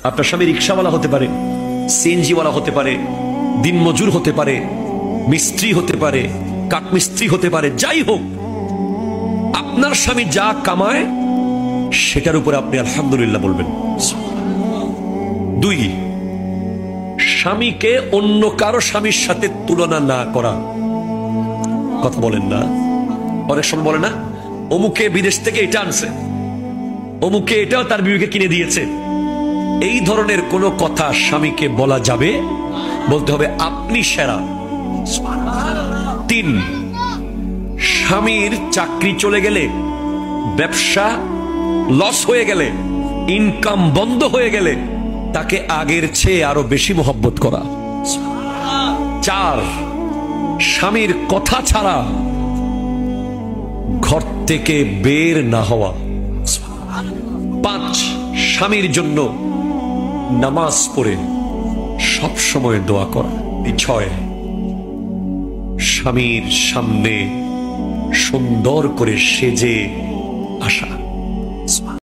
আপনার স্বামী রিক্সাওয়ালা হতে পারে, সিএনজিওয়ালা হতে পারে, দিনমজুর হতে পারে, মিস্ত্রি হতে পারে, কাঠমিস্ত্রি হতে পারে, যাই হোক, আপনার স্বামী যা কামায় সেটার উপরে আপনি আলহামদুলিল্লাহ বলবেন। দুই, স্বামীকে অন্য কারো স্বামীর সাথে তুলনা না করা। কথা বলেন না, অনেক সময় বলে না, অমুকে বিদেশ থেকে এটা আনছে, অমুকে এটাও তার বিবিকে কিনে দিয়েছে। এই ধরনের কোন কথা স্বামীকে বলা যাবে? বলতে হবে আপনি সেরা। তিন, স্বামীর চাকরি চলে গেলে, ব্যবসা লস হয়ে গেলে, ইনকাম বন্ধ হয়ে গেলে তাকে আগের চেয়ে আরো বেশি মহব্বত করা। চার, স্বামীর কথা ছাড়া ঘর থেকে বের না হওয়া। পাঁচ, স্বামীর জন্য নামাজ পড়ে সব সময় দোয়া করা। ছয়, স্বামীর সামনে সুন্দর করে সেজে আসা।